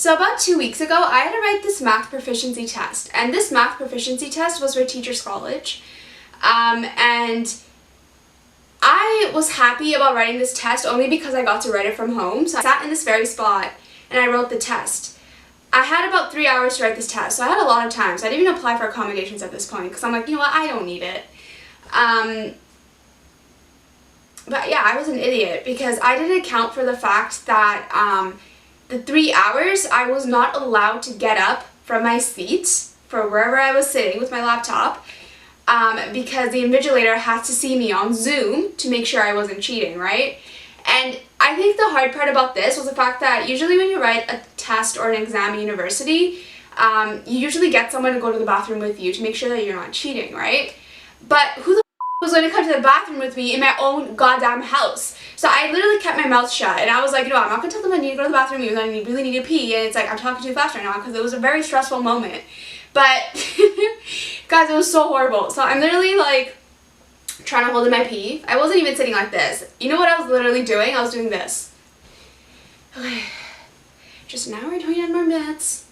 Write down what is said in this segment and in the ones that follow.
So about 2 weeks ago, I had to write this math proficiency test, and this math proficiency test was for Teachers College. And I was happy about writing this test only because I got to write it from home. So I sat in this very spot and I wrote the test. I had about 3 hours to write this test, so I had a lot of time. So I didn't even apply for accommodations at this point because I'm like, you know what, I don't need it. But yeah, I was an idiot because I didn't account for the fact that the 3 hours I was not allowed to get up from my seat for wherever I was sitting with my laptop because the invigilator had to see me on Zoom to make sure I wasn't cheating, right? And I think the hard part about this was the fact that usually when you write a test or an exam at university, you usually get someone to go to the bathroom with you to make sure that you're not cheating, right? But who the was going to come to the bathroom with me in my own goddamn house? So I literally kept my mouth shut and I was like, you know, I'm not going to tell them I need to go to the bathroom even though I really need to pee, and it's like I'm talking too fast right now because it was a very stressful moment. But guys, it was so horrible. So I'm literally like trying to hold in my pee. I wasn't even sitting like this. You know what I was literally doing? I was doing this. Okay, just an hour and 29 more minutes,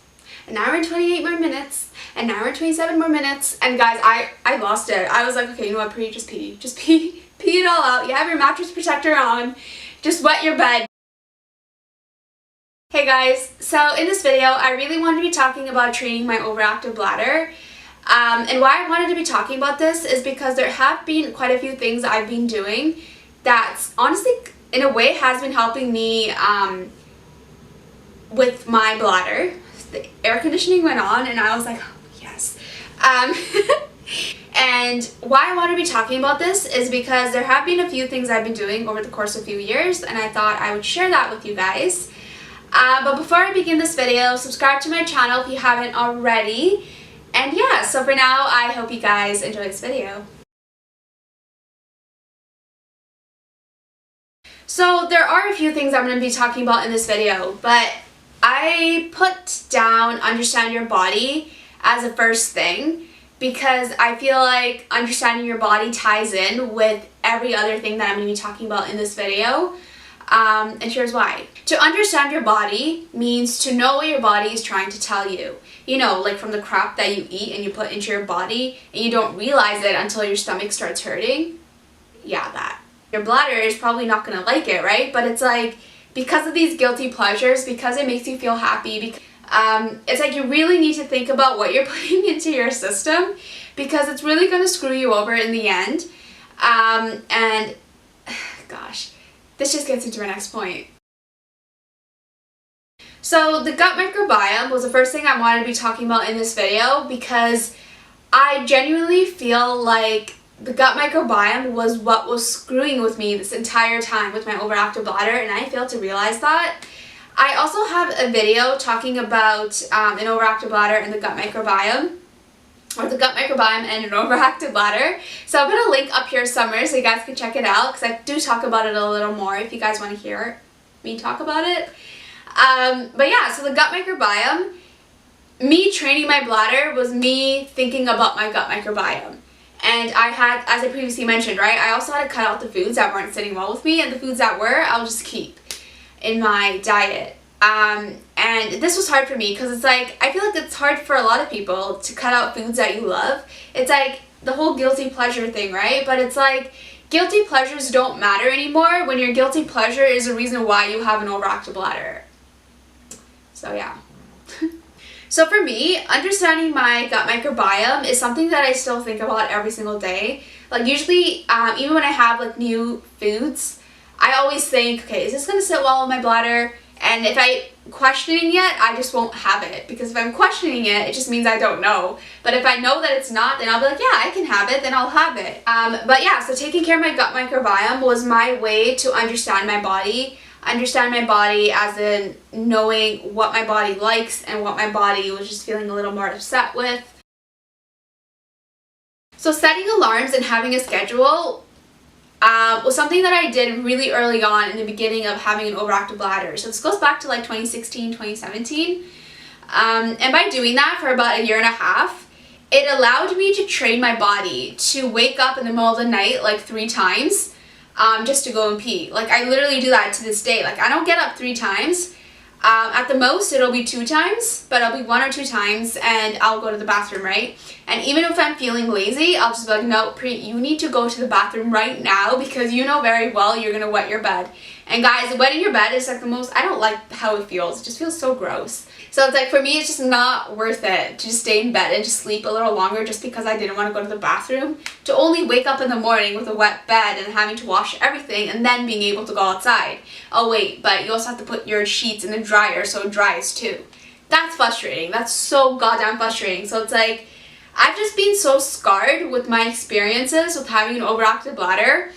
an hour and 28 more minutes, an hour and 27 more minutes. And guys, I lost it. I was like, okay, you know what, just pee it all out. You have your mattress protector on, just wet your bed. Hey guys, so in this video I really wanted to be talking about treating my overactive bladder. And why I wanted to be talking about this is because there have been quite a few things that I've been doing that's honestly in a way has been helping me with my bladder. The air conditioning went on and I was like, oh, yes. And why I want to be talking about this is because there have been a few things I've been doing over the course of a few years, and I thought I would share that with you guys. But before I begin this video, subscribe to my channel if you haven't already. And yeah, so for now, I hope you guys enjoy this video. So there are a few things I'm going to be talking about in this video, but I put down understand your body as a first thing because I feel like understanding your body ties in with every other thing that I'm going to be talking about in this video. And here's why. To understand your body means to know what your body is trying to tell you. You know, like from the crap that you eat and you put into your body and you don't realize it until your stomach starts hurting. Yeah, that. Your bladder is probably not going to like it, right? But it's like, because of these guilty pleasures, because it makes you feel happy, it's like you really need to think about what you're putting into your system because it's really going to screw you over in the end. And gosh, this just gets into our next point. So the gut microbiome was the first thing I wanted to be talking about in this video because I genuinely feel like the gut microbiome was what was screwing with me this entire time with my overactive bladder, and I failed to realize that. I also have a video talking about an overactive bladder and the gut microbiome, or the gut microbiome and an overactive bladder. So I'm going to link up here somewhere so you guys can check it out because I do talk about it a little more if you guys want to hear me talk about it. But yeah, so the gut microbiome, me training my bladder was me thinking about my gut microbiome. And I had, as I previously mentioned, right, I also had to cut out the foods that weren't sitting well with me, and the foods that were, I'll just keep in my diet. And this was hard for me because it's like, I feel like it's hard for a lot of people to cut out foods that you love. It's like the whole guilty pleasure thing, right? But it's like, guilty pleasures don't matter anymore when your guilty pleasure is the reason why you have an overactive bladder. So yeah. So for me, understanding my gut microbiome is something that I still think about every single day. Like usually, even when I have like new foods, I always think, okay, is this going to sit well in my bladder? And if I'm questioning it, I just won't have it. Because if I'm questioning it, it just means I don't know. But if I know that it's not, then I'll be like, yeah, I can have it, then I'll have it. But yeah, so taking care of my gut microbiome was my way to understand my body. Understand my body as in knowing what my body likes and what my body was just feeling a little more upset with. So setting alarms and having a schedule was something that I did really early on in the beginning of having an overactive bladder. So this goes back to like 2016, 2017. And by doing that for about a year and a half, it allowed me to train my body to wake up in the middle of the night like 3 times just to go and pee. Like I literally do that to this day. Like I don't get up 3 times. At the most, it'll be 2 times, but it'll be 1 or 2 times, and I'll go to the bathroom, right? And even if I'm feeling lazy, I'll just be like, no, Pri, you need to go to the bathroom right now because you know very well you're going to wet your bed. And guys, wetting your bed is like the most, I don't like how it feels. It just feels so gross. So it's like, for me, it's just not worth it to just stay in bed and just sleep a little longer just because I didn't want to go to the bathroom. To only wake up in the morning with a wet bed and having to wash everything and then being able to go outside. Oh wait, but you also have to put your sheets in the dryer so it dries too. That's frustrating. That's so goddamn frustrating. So it's like, I've just been so scarred with my experiences with having an overactive bladder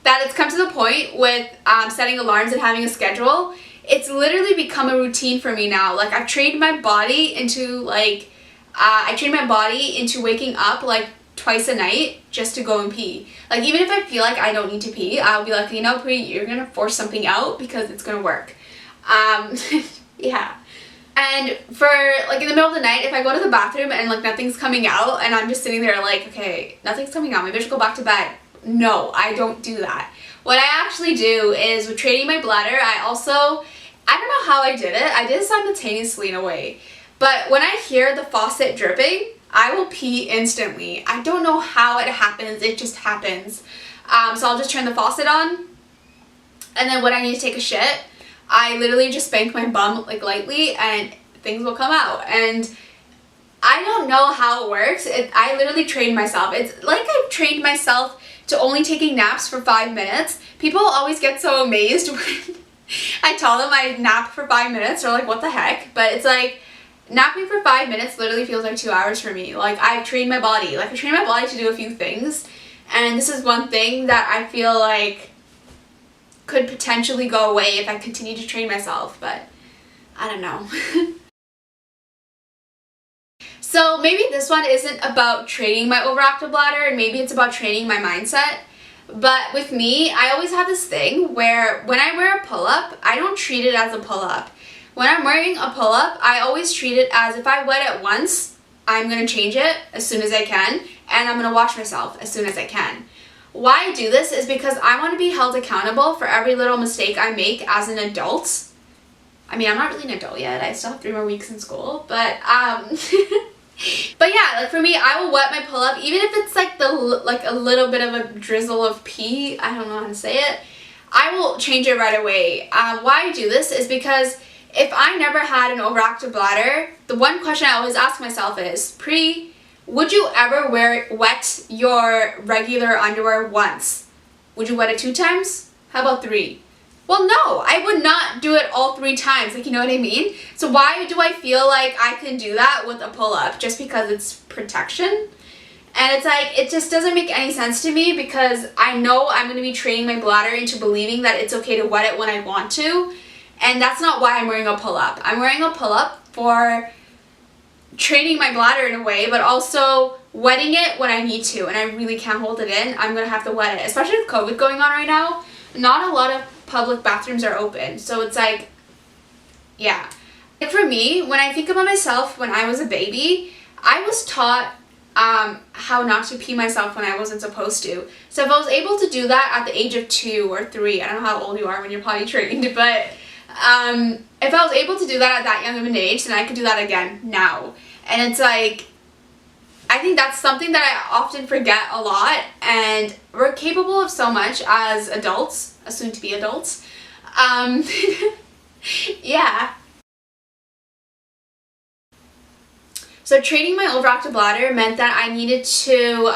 that it's come to the point with setting alarms and having a schedule. It's literally become a routine for me now. Like, I've trained my body into waking up like twice a night just to go and pee. Like, even if I feel like I don't need to pee, I'll be like, you know, Pri, you're gonna force something out because it's gonna work. Yeah. And for, like, in the middle of the night, if I go to the bathroom and, like, nothing's coming out and I'm just sitting there like, okay, nothing's coming out, maybe I should go back to bed. No, I don't do that. What I actually do is, with training my bladder, I don't know how I did it. I did it simultaneously in a way. But when I hear the faucet dripping, I will pee instantly. I don't know how it happens. It just happens. So I'll just turn the faucet on. And then when I need to take a shit, I literally just spank my bum like lightly and things will come out. And I don't know how it works. I literally trained myself. It's like I've trained myself to only taking naps for 5 minutes. People always get so amazed when I tell them I nap for 5 minutes. They're like, what the heck? But it's like, napping for 5 minutes literally feels like 2 hours for me. Like, I've trained my body. Like, I've trained my body to do a few things. And this is one thing that I feel like could potentially go away if I continue to train myself. But I don't know. So maybe this one isn't about training my overactive bladder, and maybe it's about training my mindset. But with me, I always have this thing where when I wear a pull-up, I don't treat it as a pull-up. When I'm wearing a pull-up, I always treat it as, if I wet it once, I'm going to change it as soon as I can, and I'm going to wash myself as soon as I can. Why I do this is because I want to be held accountable for every little mistake I make as an adult. I mean, I'm not really an adult yet. I still have 3 more weeks in school, but but yeah, like, for me, I will wet my pull-up, even if it's like a little bit of a drizzle of pee. I don't know how to say it. I will change it right away. Why I do this is because if I never had an overactive bladder, the one question I always ask myself is, Pri, would you ever wet your regular underwear once? Would you wet it 2 times? How about 3? Well, no, I would not do it all 3 times, like, you know what I mean? So why do I feel like I can do that with a pull-up? Just because it's protection? And it's like, it just doesn't make any sense to me, because I know I'm going to be training my bladder into believing that it's okay to wet it when I want to. And that's not why I'm wearing a pull-up. I'm wearing a pull-up for training my bladder in a way, but also wetting it when I need to, and I really can't hold it in. I'm going to have to wet it, especially with COVID going on right now. Not a lot of public bathrooms are open, so it's like, yeah. Like, for me, when I think about myself when I was a baby, I was taught how not to pee myself when I wasn't supposed to. So if I was able to do that at the age of 2 or 3, I don't know how old you are when you're potty trained, but if I was able to do that at that young of an age, then I could do that again now. And it's like, I think that's something that I often forget a lot, and we're capable of so much as adults, as soon-to-be adults. Yeah. So training my overactive bladder meant that I needed to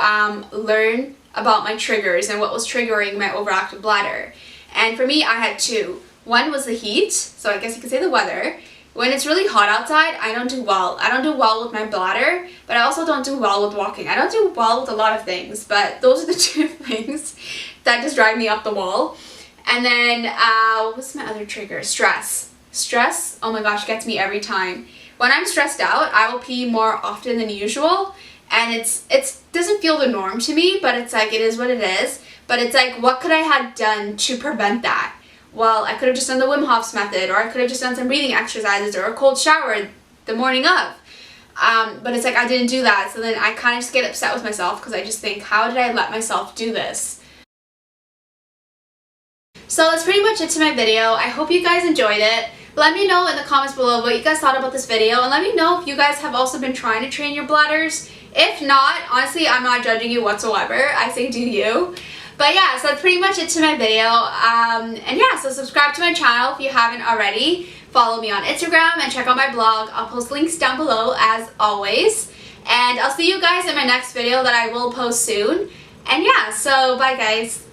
learn about my triggers and what was triggering my overactive bladder. And for me, I had 2. One was the heat, so I guess you could say the weather. When it's really hot outside, I don't do well. I don't do well with my bladder, but I also don't do well with walking. I don't do well with a lot of things, but those are the 2 things that just drive me up the wall. And then, what was my other trigger? Stress. Stress, oh my gosh, gets me every time. When I'm stressed out, I will pee more often than usual, and it doesn't feel the norm to me, but it's like, it is what it is. But it's like, what could I have done to prevent that? Well, I could have just done the Wim Hof's method, or I could have just done some breathing exercises, or a cold shower the morning of. But it's like, I didn't do that, so then I kind of just get upset with myself, because I just think, how did I let myself do this? So that's pretty much it to my video. I hope you guys enjoyed it. Let me know in the comments below what you guys thought about this video, and let me know if you guys have also been trying to train your bladders. If not, honestly, I'm not judging you whatsoever. I say do you. But yeah, so that's pretty much it to my video. And yeah, so subscribe to my channel if you haven't already. Follow me on Instagram and check out my blog. I'll post links down below as always. And I'll see you guys in my next video that I will post soon. And yeah, so bye guys.